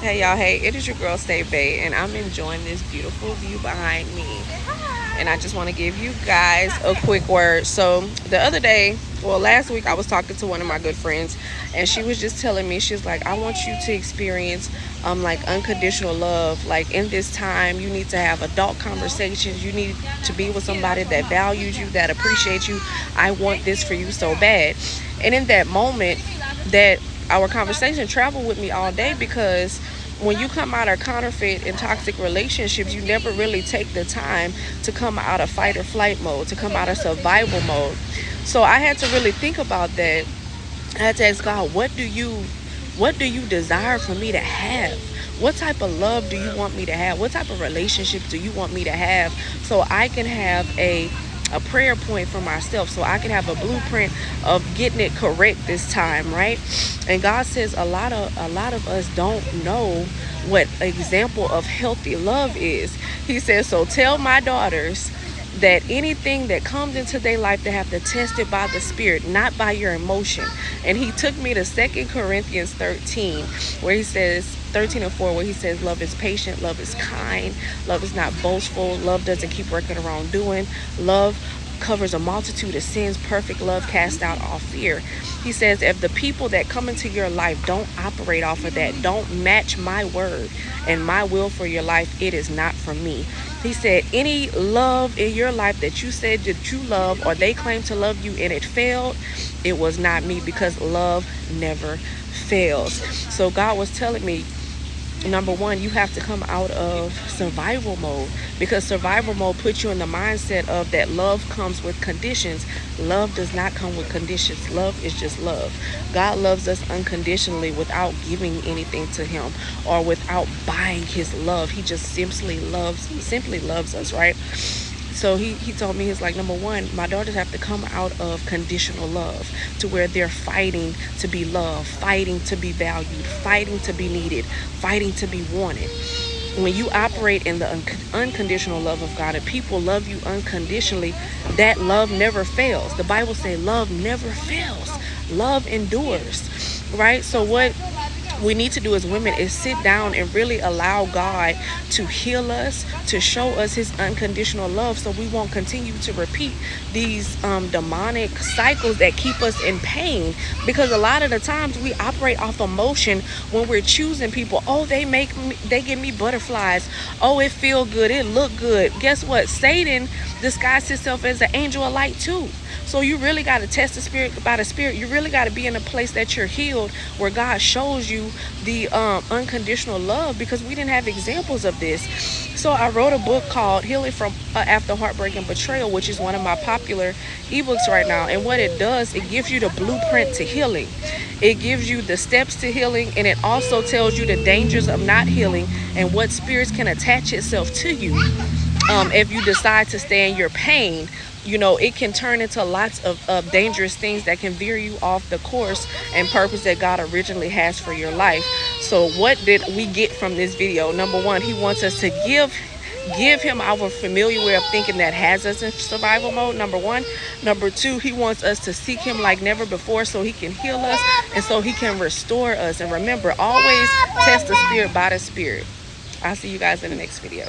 Hey y'all, hey, it is your girl Stay Bay, and I'm enjoying this beautiful view behind me. And I just want to give you guys a quick word. So the other day, well, last week, I was talking to one of my good friends, and she was just telling me, she's like, I want you to experience like unconditional love. Like in this time, you need to have adult conversations. You need to be with somebody that values you, that appreciates you. I want this for you so bad. And in that moment, that our conversation traveled with me all day, because when you come out of counterfeit and toxic relationships, you never really take the time to come out of fight or flight mode, to come out of survival mode. So I had to really think about that. I had to ask God, what do you desire for me to have? What type of love do you want me to have? What type of relationships do you want me to have, so I can have a prayer point for myself, so I can have a blueprint of getting it correct this time, right? And God says a lot of us don't know what example of healthy love is. He says, so tell my daughters that anything that comes into their life, they have to test it by the spirit, not by your emotion. And he took me to 2 Corinthians 13, where he says 13:4, where he says, love is patient, love is kind, love is not boastful, love doesn't keep record of wrongdoing, love covers a multitude of sins, perfect love casts out all fear. He says, if the people that come into your life don't operate off of that, don't match my word and my will for your life, it is not from me. He said, any love in your life that you said that you love, or they claim to love you, and it failed, it was not me, because love never fails. So God was telling me, number one, you have to come out of survival mode, because survival mode puts you in the mindset of that love comes with conditions. Love does not come with conditions. Love is just love. God loves us unconditionally, without giving anything to him or without buying his love. He just simply loves us, right? So he told me, he's like, number one, my daughters have to come out of conditional love, to where they're fighting to be loved, fighting to be valued, fighting to be needed, fighting to be wanted. When you operate in the unconditional love of God, and people love you unconditionally, that love never fails. The Bible says love never fails. Love endures, right? So what we need to do as women is sit down and really allow God to heal us, to show us his unconditional love, so we won't continue to repeat these demonic cycles that keep us in pain. Because a lot of the times we operate off emotion when we're choosing people. Oh, they give me butterflies. Oh, it feel good, it look good. Guess what? Satan disguised himself as an angel of light too. So you really got to test the spirit by the spirit. You really got to be in a place that you're healed, where God shows you the unconditional love, because we didn't have examples of this. So I wrote a book called Healing from After Heartbreak and Betrayal, which is one of my popular ebooks right now. And what it does, it gives you the blueprint to healing. It gives you the steps to healing, and it also tells you the dangers of not healing and what spirits can attach itself to you if you decide to stay in your pain. It can turn into lots of dangerous things that can veer you off the course and purpose that God originally has for your life. So what did we get from this video? Number one, he wants us to give him our familiar way of thinking that has us in survival mode. Number one. Number two, he wants us to seek him like never before, so he can heal us and so he can restore us. And remember, always test the spirit by the spirit. I'll see you guys in the next video.